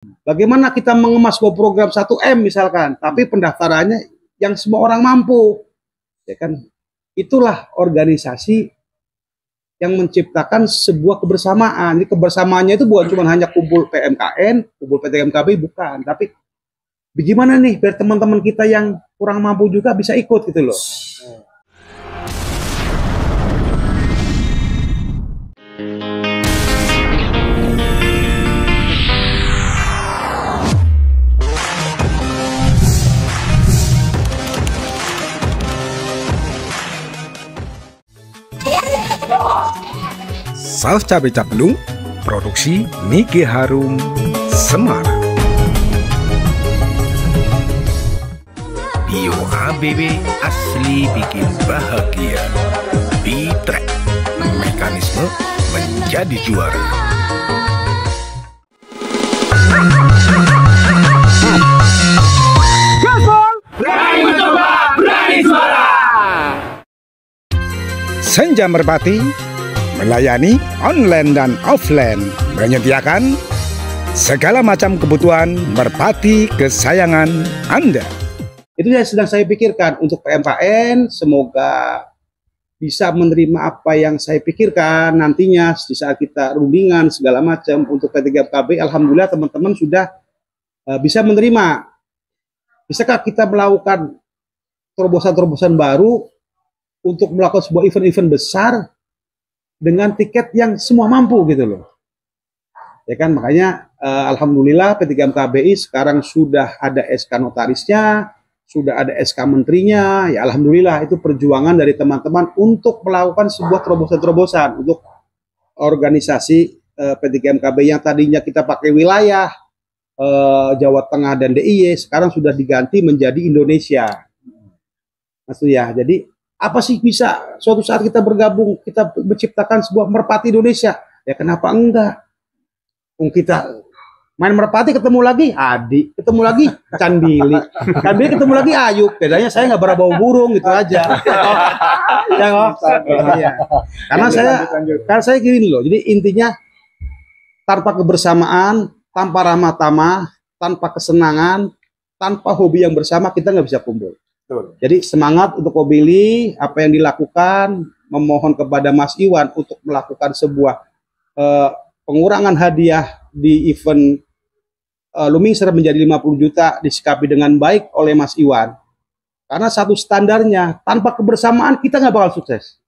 Bagaimana kita mengemas sebuah program 1M misalkan, tapi pendaftarannya yang semua orang mampu. Ya kan? Itulah organisasi yang menciptakan sebuah kebersamaan. Jadi kebersamaannya itu bukan cuma hanya kumpul PMKN, kumpul PTGMKB, bukan. Tapi bagaimana nih biar teman-teman kita yang kurang mampu juga bisa ikut gitu loh. Saus cabai capelung, produksi Nike Harum, Semarang. Bio ABB asli bikin bahagia. B-Track, mekanisme menjadi juara. Berani mencoba, berani suara. Senja Merpati melayani online dan offline, menyediakan segala macam kebutuhan merpati kesayangan Anda. Itu yang sedang saya pikirkan untuk PMKN, semoga bisa menerima apa yang saya pikirkan nantinya di saat kita rundingan segala macam untuk P3KB. Alhamdulillah teman-teman sudah bisa menerima. Bisakah kita melakukan terobosan-terobosan baru untuk melakukan sebuah event-event besar dengan tiket yang semua mampu gitu loh. Ya kan, makanya alhamdulillah P3KBI sekarang sudah ada SK notarisnya, sudah ada SK menterinya. Ya alhamdulillah, itu perjuangan dari teman-teman untuk melakukan sebuah terobosan-terobosan untuk organisasi P3KBI yang tadinya kita pakai wilayah Jawa Tengah dan DIY, sekarang sudah diganti menjadi Indonesia. Maksudnya, jadi apa sih bisa suatu saat kita bergabung, kita menciptakan sebuah merpati Indonesia? Ya kenapa enggak? Kita main merpati ketemu lagi Adi, ketemu lagi Candili, Candili ketemu lagi Ayub. Bedanya saya nggak berbau burung gitu aja. Ya. Karena saya gini loh. Jadi intinya tanpa kebersamaan, tanpa ramah tamah, tanpa kesenangan, tanpa hobi yang bersama kita nggak bisa kumpul. Jadi semangat untuk Kobili, apa yang dilakukan, memohon kepada Mas Iwan untuk melakukan sebuah pengurangan hadiah di event Lumingser menjadi 50 juta disikapi dengan baik oleh Mas Iwan. Karena satu standarnya, tanpa kebersamaan kita nggak bakal sukses.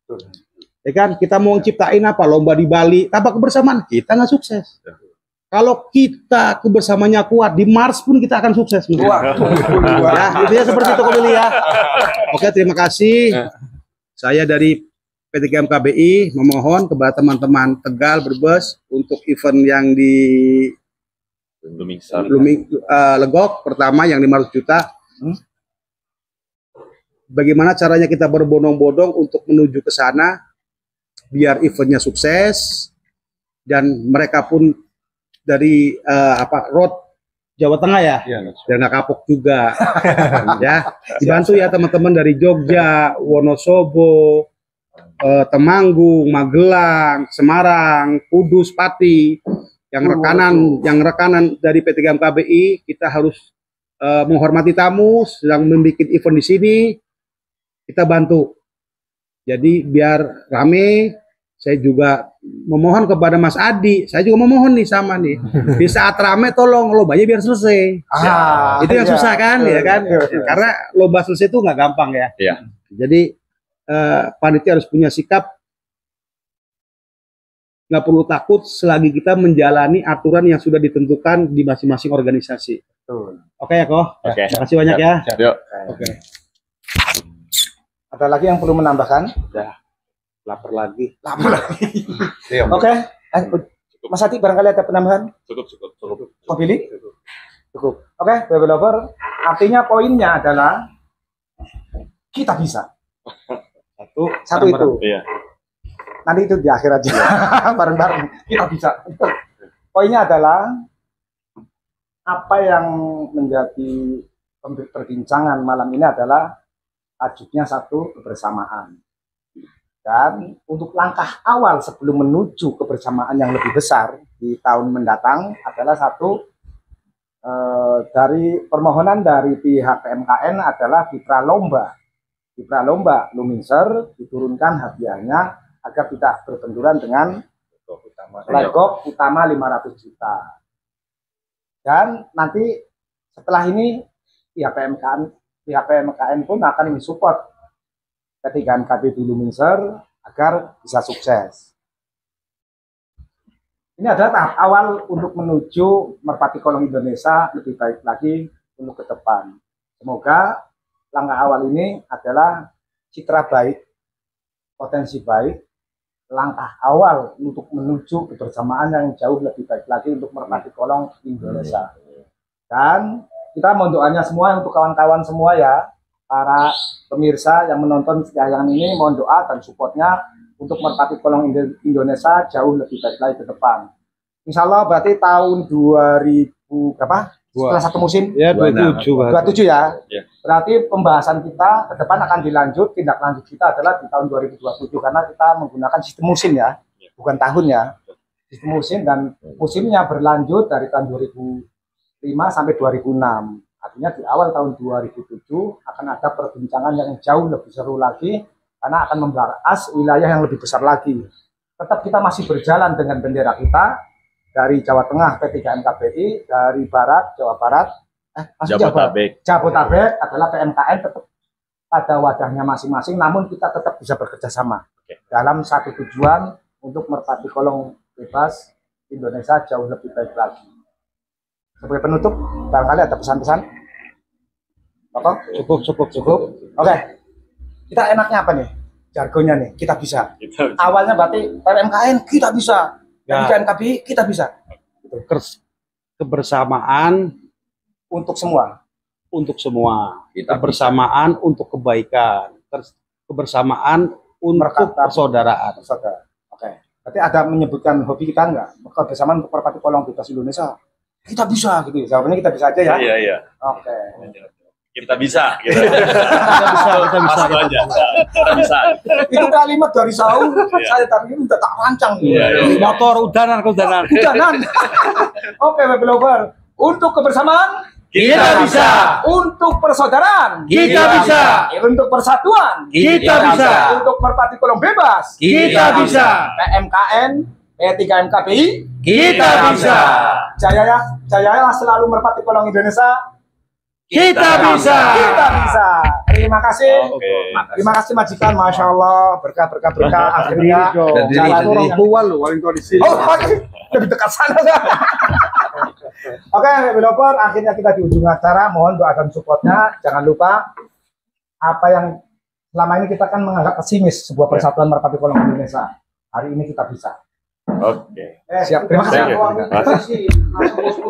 Ya kan, kita mau ciptain apa, lomba di Bali, tanpa kebersamaan kita nggak sukses. Kalau kita kebersamanya kuat, di Mars pun kita akan sukses. Ya, intinya seperti itu Kobili ya. Oke, terima kasih. Saya dari P3KBI memohon kepada teman-teman Tegal, Brebes untuk event yang di Legok pertama yang 500 juta. Bagaimana caranya kita berbondong-bondong untuk menuju ke sana biar eventnya sukses dan mereka pun dari road Jawa Tengah ya, dan Kapok juga ya, dibantu ya teman-teman dari Jogja, Wonosobo, Temanggung, Magelang, Semarang, Kudus, Pati, yang rekanan dari P3KBI. Kita harus menghormati tamu sedang membuat event di sini, kita bantu jadi biar rame. Saya juga memohon kepada Mas Adi, saya juga memohon nih sama nih, di saat rame tolong lombanya biar selesai. Itu yang susah kan, ya kan? Karena lomba selesai itu nggak gampang ya. Jadi panitia harus punya sikap, nggak perlu takut selagi kita menjalani aturan yang sudah ditentukan di masing-masing organisasi. Oke ya Koh? Terima kasih banyak ya. Oke. Ada lagi yang perlu menambahkan? Lapar lagi. Oke. Mas Ati barangkali ada penambahan? Cukup. Kobili? Cukup. Oke, developer. Artinya poinnya adalah kita bisa. Satu itu. Iya. Nanti itu di akhir aja. Bareng-bareng. Kita bisa. Poinnya adalah apa yang menjadi perbincangan malam ini adalah tajuknya satu kebersamaan. Dan untuk langkah awal sebelum menuju kebersamaan yang lebih besar di tahun mendatang adalah satu, dari permohonan dari pihak PMKN adalah di pralomba Luminser diturunkan hadiahnya agar tidak berbenturan dengan legok utama 500 juta. Dan nanti setelah ini pihak PMKN pun akan mensupport ketiga MKB di Luminser agar bisa sukses. Ini adalah tahap awal untuk menuju Merpati Kolong Indonesia lebih baik lagi untuk ke depan. Semoga langkah awal ini adalah citra baik, potensi baik, langkah awal untuk menuju kebersamaan yang jauh lebih baik lagi untuk Merpati Kolong Indonesia. Dan kita mohon doanya semua untuk kawan-kawan semua ya, para pemirsa yang menonton tayangan ini, mohon doa dan supportnya untuk Merpati Kolong Indonesia jauh lebih baik lagi ke depan. Insya Allah berarti tahun 2000 berapa? Setelah satu musim? Ya, 27 ya. Berarti pembahasan kita ke depan akan dilanjut, tindak lanjut kita adalah di tahun 2027 karena kita menggunakan sistem musim ya, bukan tahun ya. Sistem musim dan musimnya berlanjut dari tahun 2005 sampai 2006. Artinya di awal tahun 2007 akan ada perbincangan yang jauh lebih seru lagi karena akan membahas wilayah yang lebih besar lagi. Tetap kita masih berjalan dengan bendera kita. Dari Jawa Tengah P3MKBI, dari Barat Jawa Barat, Jabotabek adalah PMKN tetap pada wadahnya masing-masing, namun kita tetap bisa bekerja sama dalam satu tujuan untuk Merpati Kolong bebas Indonesia jauh lebih baik lagi. Sebagai penutup, barangkali ada pesan-pesan? Cukup. Oke, kita enaknya apa nih? Jargonnya nih, kita bisa. Awalnya berarti PMKN kita bisa. MKB kita bisa. Kebersamaan untuk semua. Kebersamaan untuk kebaikan. Kebersamaan untuk persaudaraan. Oke. Berarti ada menyebutkan hobi kita enggak? Kebersamaan untuk Merpati Kolong bebas Indonesia. Kita bisa gitu. Jawabannya kita bisa aja ya. Iya. Oke. Kita bisa. Kita bisa. Itu kalimat dari Saul. Saya tadi udah tak rancang. Motor udanan. Oke, Baby Lover. Untuk kebersamaan Kita bisa. Untuk persaudaraan Kita bisa. Untuk persatuan Kita bisa. Untuk Merpati Kolong bebas Kita bisa. PMKN P3MKBI Kita bisa. Jayalah selalu Merpati Kolong Indonesia. Kita bisa. Terima kasih. Oke. Terima kasih majikan, masya Allah, berkah. Akhirnya jalan tua lu, paling tua di sini. Oh, lebih dekat sana. Oke, developer, akhirnya kita di ujung acara. Mohon doa dan supportnya. Jangan lupa apa yang selama ini kita kan menganggap pesimis sebuah persatuan Merpati Kolong Indonesia. Hari ini kita bisa. Oke. Siap. Terima kasih. Thank you.